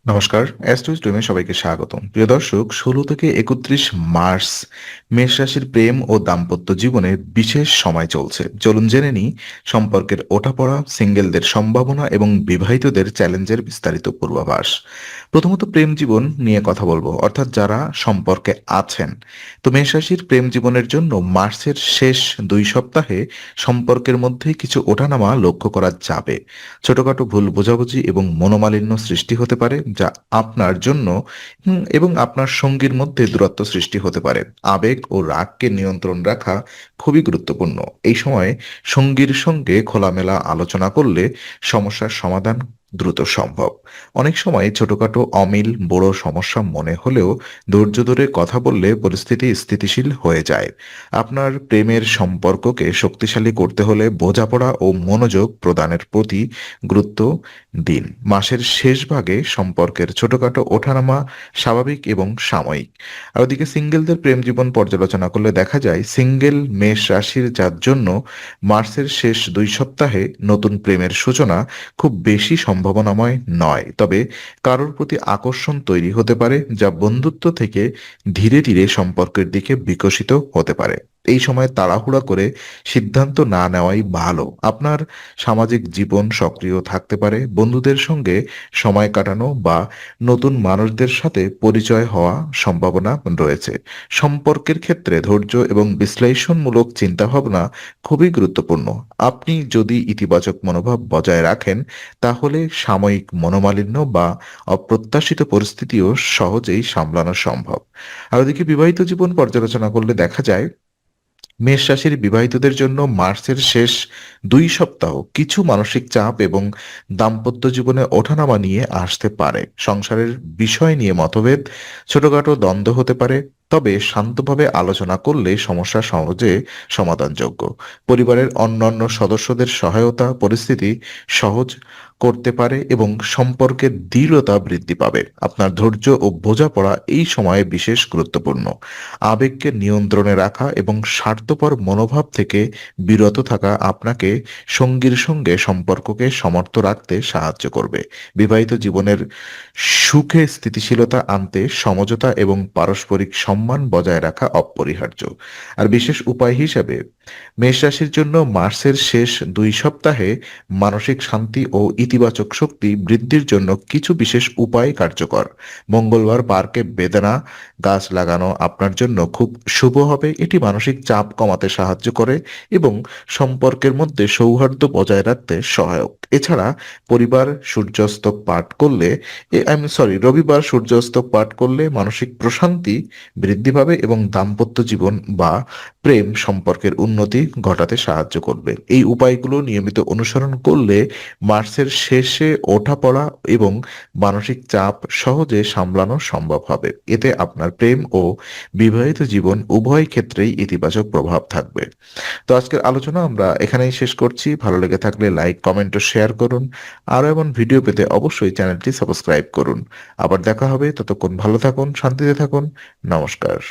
নমস্কার, অ্যাস্ট্রো স্ট্রিমে সবাইকে স্বাগতম। প্রিয় দর্শক, ১৬ থেকে ৩১ মার্চ মেষ রাশির প্রেম ও দাম্পত্য জীবনে বিশেষ সময় চলছে। চলুন জেনে নিই সম্পর্কের ওঠাপড়া, সিঙ্গেলদের সম্ভাবনা এবং বিবাহিতদের চ্যালেঞ্জের বিস্তারিত পূর্বাভাস। প্রথমত প্রেম জীবন নিয়ে কথা বলবো, অর্থাৎ যারা সম্পর্কে আছেন। তো মেষ রাশির প্রেম জীবনের জন্য মার্চের শেষ ২ সপ্তাহে সম্পর্কের মধ্যে কিছু ওঠানামা লক্ষ্য করা যাবে। ছোটখাটো ভুল বোঝাবুঝি এবং মনোমালিন্য সৃষ্টি হতে পারে, যা আপনার জন্য এবং আপনার সঙ্গীর মধ্যে দূরত্ব সৃষ্টি হতে পারে। আবেগ ও রাগকে নিয়ন্ত্রণ রাখা খুবই গুরুত্বপূর্ণ। এই সময় সঙ্গীর সঙ্গে খোলামেলা আলোচনা করলে সমস্যার সমাধান দ্রুত সম্ভব। অনেক সময় ছোটখাটো অমিল বড় সমস্যা মনে হলেও ধৈর্য ধরে কথা বললে পরিস্থিতি স্থিতিশীল হয়ে যায়। আপনার প্রেমের সম্পর্ককে শক্তিশালী করতে হলে বোঝাপড়া ও মনোযোগ প্রদানের প্রতি গুরুত্ব দিন। মাসের শেষ ভাগে সম্পর্কের ছোটখাটো ওঠানামা স্বাভাবিক এবং সাময়িক। আর ওদিকে সিঙ্গেলদের প্রেম জীবন পর্যালোচনা করলে দেখা যায় সিঙ্গেল মেষ রাশির যার জন্য মার্চের শেষ ২ সপ্তাহে নতুন প্রেমের সূচনা খুব বেশি সম্ভাবনাময় নয়, তবে কারোর প্রতি আকর্ষণ তৈরি হতে পারে, যা বন্ধুত্ব থেকে ধীরে ধীরে সম্পর্কের দিকে বিকশিত হতে পারে। এই সময় তাড়াহুড়া করে সিদ্ধান্ত না নেওয়াই ভালো। আপনার সামাজিক জীবন সক্রিয় থাকতে পারে, বন্ধুদের সঙ্গে সময় কাটানো বা নতুন মানুষদের সাথে পরিচয় হওয়া সম্ভাবনা রয়েছে। সম্পর্কের ক্ষেত্রে ধৈর্য এবং বিশ্লেষণমূলক চিন্তাভাবনা খুবই গুরুত্বপূর্ণ। আপনি যদি ইতিবাচক মনোভাব বজায় রাখেন, তাহলে সাময়িক মনোমালিন্য বা অপ্রত্যাশিত পরিস্থিতিও সহজেই সামলানো সম্ভব। আর ওদিকে বিবাহিত জীবন পর্যালোচনা করলে দেখা যায় মেষ রাশির বিবাহিতদের জন্য মার্চের শেষ ২ সপ্তাহ কিছু মানসিক চাপ এবং দাম্পত্য জীবনে ওঠানামা নিয়ে আসতে পারে। সংসারের বিষয় নিয়ে মতভেদ, ছোটখাটো দ্বন্দ্ব হতে পারে, তবে শান্তভাবে আলোচনা করলে সমস্যা সহজে সমাধানযোগ্য। পরিবারের অন্যান্য সদস্যদের সহায়তা পরিস্থিতি সহজ করতে পারে এবং সম্পর্কের দৃঢ়তা বৃদ্ধি পাবে। আপনার ধৈর্য ও বোঝাপড়া এই সময়ে বিশেষ গুরুত্বপূর্ণ। আবেগকে নিয়ন্ত্রণে রাখা এবং স্বার্থপর মনোভাব থেকে বিরত থাকা আপনাকে সঙ্গীর সঙ্গে সম্পর্ককে সমর্থ রাখতে সাহায্য করবে। বিবাহিত জীবনের সুখে স্থিতিশীলতা আনতে সমঝোতা এবং পারস্পরিক সম্মান বজায় রাখা অপরিহার্য। আর বিশেষ উপায় হিসেবে মেষ রাশির জন্য মার্চের শেষ ২ সপ্তাহে মানসিক শান্তি ও ইতিবাচক শক্তি বৃদ্ধির জন্য কিছু বিশেষ উপায় কার্যকর। মঙ্গলবার পার্কে বেদানা গাছ লাগানো আপনার জন্য খুব শুভ হবে। এটি মানসিক চাপ কমাতে সাহায্য করে এবং সম্পর্কের মধ্যে সৌহার্দ্য বজায় রাখতে সহায়ক। এছাড়া পরিবার সূর্যাস্ত পাঠ করলে রবিবার সূর্যাস্ত পাঠ করলে মানসিক প্রশান্তি বৃদ্ধি পাবে এবং দাম্পত্য জীবন বা প্রেম সম্পর্কের উন্নতি ঘটাতে সাহায্য করবে। এই উপায়গুলো নিয়মিত অনুসরণ করলে মার্চের শেষে ওঠাপড়া এবং মানসিক চাপ সহজে সামলানো সম্ভব হবে। এতে আপনার প্রেম ও বিবাহিত জীবন উভয় ক্ষেত্রেই ইতিবাচক প্রভাব থাকবে। তো আজকের আলোচনা আমরা এখানেই শেষ করছি। ভালো লেগে থাকলে লাইক, কমেন্ট ও শেয়ার করুন। আরও এমন ভিডিও পেতে অবশ্যই চ্যানেলটি সাবস্ক্রাইব করুন। আবার দেখা হবে, ততক্ষণ ভালো থাকুন, শান্তিতে থাকুন। নমস্কার।